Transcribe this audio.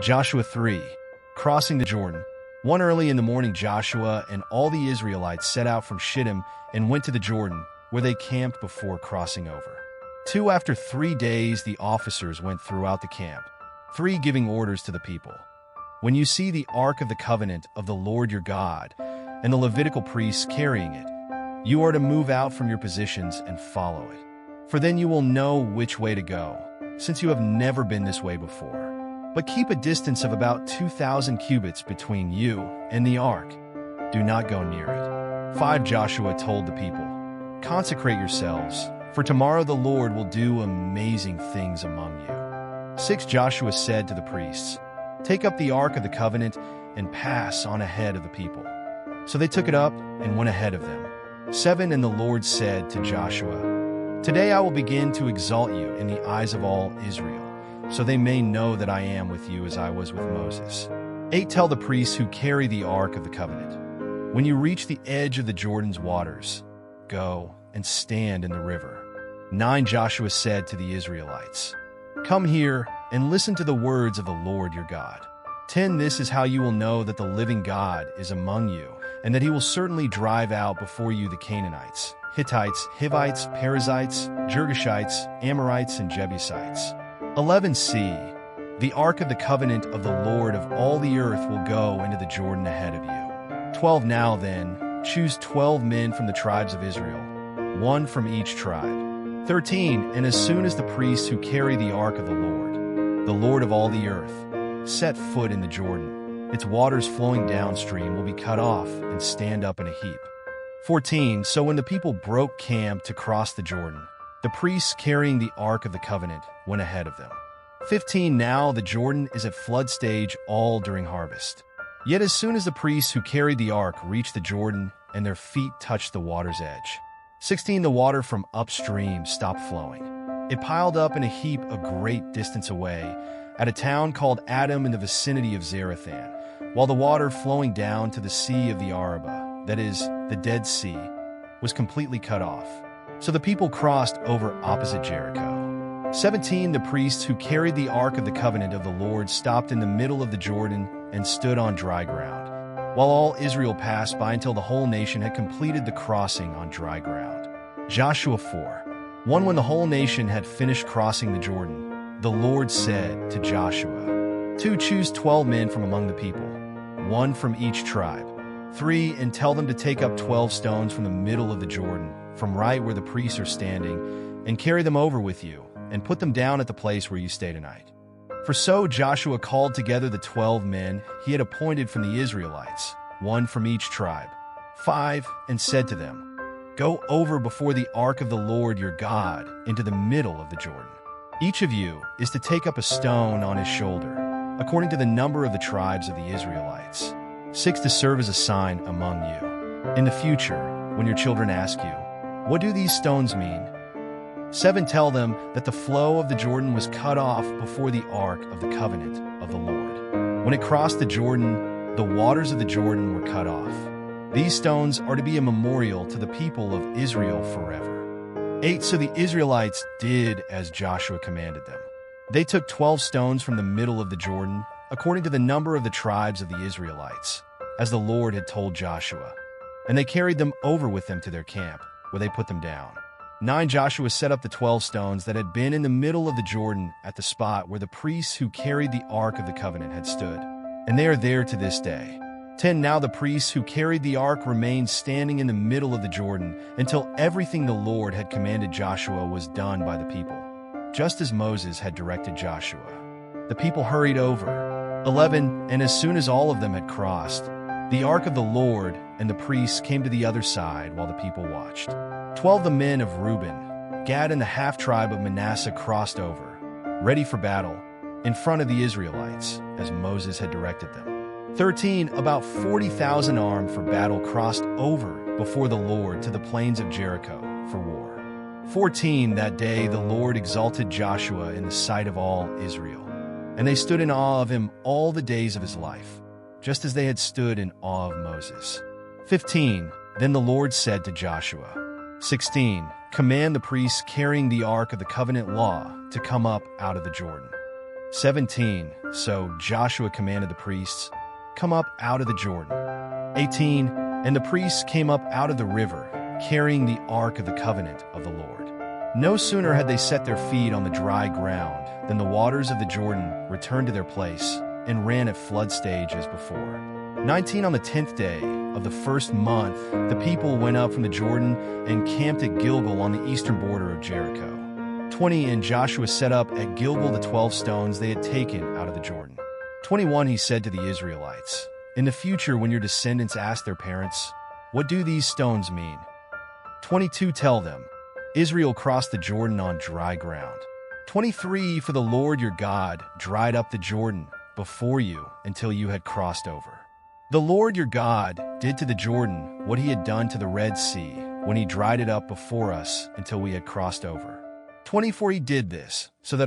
Joshua 3. Crossing the Jordan. One early in the morning Joshua and all the Israelites set out from Shittim and went to the Jordan, where they camped before crossing over. 2. After 3 days the officers went throughout the camp. 3. Giving orders to the people. When you see the ark of the covenant of the Lord your God, and the Levitical priests carrying it, you are to move out from your positions and follow it. For then you will know which way to go, since you have never been this way before. But keep a distance of about 2,000 cubits between you and the ark. Do not go near it. 5. Joshua told the people, consecrate yourselves, for tomorrow the Lord will do amazing things among you. 6. Joshua said to the priests, take up the ark of the covenant and pass on ahead of the people. So they took it up and went ahead of them. 7. And the Lord said to Joshua, today I will begin to exalt you in the eyes of all Israel, so they may know that I am with you as I was with Moses. 8. Tell the priests who carry the ark of the covenant, when you reach the edge of the Jordan's waters, go and stand in the river. 9. Joshua said to the Israelites, come here and listen to the words of the Lord your God. 10. This is how you will know that the living God is among you, and that he will certainly drive out before you the Canaanites, Hittites, Hivites, Perizzites, Girgashites, Amorites, and Jebusites. 11. See, the ark of the covenant of the Lord of all the earth will go into the Jordan ahead of you. 12. Now then, choose 12 men from the tribes of Israel, one from each tribe. 13. And as soon as the priests who carry the ark of the Lord of all the earth, set foot in the Jordan, its waters flowing downstream will be cut off and stand up in a heap. 14. So when the people broke camp to cross the Jordan, the priests carrying the ark of the covenant went ahead of them. 15. Now the Jordan is at flood stage all during harvest. Yet as soon as the priests who carried the ark reached the Jordan and their feet touched the water's edge. 16. The water from upstream stopped flowing. It piled up in a heap a great distance away at a town called Adam in the vicinity of Zarethan, while the water flowing down to the Sea of the Arabah, that is, the Dead Sea, was completely cut off. So the people crossed over opposite Jericho. 17. The priests who carried the ark of the covenant of the Lord stopped in the middle of the Jordan and stood on dry ground, while all Israel passed by until the whole nation had completed the crossing on dry ground. Joshua 4. 1. When the whole nation had finished crossing the Jordan, the Lord said to Joshua, 2. Choose 12 men from among the people, one from each tribe. 3. And tell them to take up 12 stones from the middle of the Jordan, from right where the priests are standing, and carry them over with you, and put them down at the place where you stay tonight. For so Joshua called together the 12 men he had appointed from the Israelites, one from each tribe. 5. And said to them, go over before the ark of the Lord your God into the middle of the Jordan. Each of you is to take up a stone on his shoulder, according to the number of the tribes of the Israelites. 6. To serve as a sign among you. In the future, when your children ask you, what do these stones mean? 7. Tell them that the flow of the Jordan was cut off before the ark of the covenant of the Lord. When it crossed the Jordan, the waters of the Jordan were cut off. These stones are to be a memorial to the people of Israel forever. 8. So the Israelites did as Joshua commanded them. They took 12 stones from the middle of the Jordan, according to the number of the tribes of the Israelites, as the Lord had told Joshua. And they carried them over with them to their camp, where they put them down. 9. Joshua set up the 12 stones that had been in the middle of the Jordan at the spot where the priests who carried the ark of the covenant had stood, and they are there to this day. 10. Now the priests who carried the ark remained standing in the middle of the Jordan until everything the Lord had commanded Joshua was done by the people, just as Moses had directed Joshua. The people hurried over. 11. And as soon as all of them had crossed, the ark of the Lord and the priests came to the other side while the people watched. 12. The men of Reuben, Gad, and the half-tribe of Manasseh crossed over, ready for battle, in front of the Israelites, as Moses had directed them. 13. About 40,000 armed for battle crossed over before the Lord to the plains of Jericho for war. 14. That day the Lord exalted Joshua in the sight of all Israel, and they stood in awe of him all the days of his life, just as they had stood in awe of Moses. 15. Then the Lord said to Joshua, 16. Command the priests carrying the ark of the covenant law to come up out of the Jordan. 17. So Joshua commanded the priests, "Come up out of the Jordan." 18. And the priests came up out of the river, carrying the ark of the covenant of the Lord. No sooner had they set their feet on the dry ground than the waters of the Jordan returned to their place and ran at flood stage as before. 19. On the 10th day of the first month, the people went up from the Jordan and camped at Gilgal on the eastern border of Jericho. 20. And Joshua set up at Gilgal the 12 stones they had taken out of the Jordan. 21. He said to the Israelites, "In the future, when your descendants ask their parents, 'What do these stones mean?' 22. Tell them, 'Israel crossed the Jordan on dry ground.' 23. For the Lord your God dried up the Jordan before you until you had crossed over. The Lord your God did to the Jordan what he had done to the Red Sea when he dried it up before us until we had crossed over. 24. He did this so that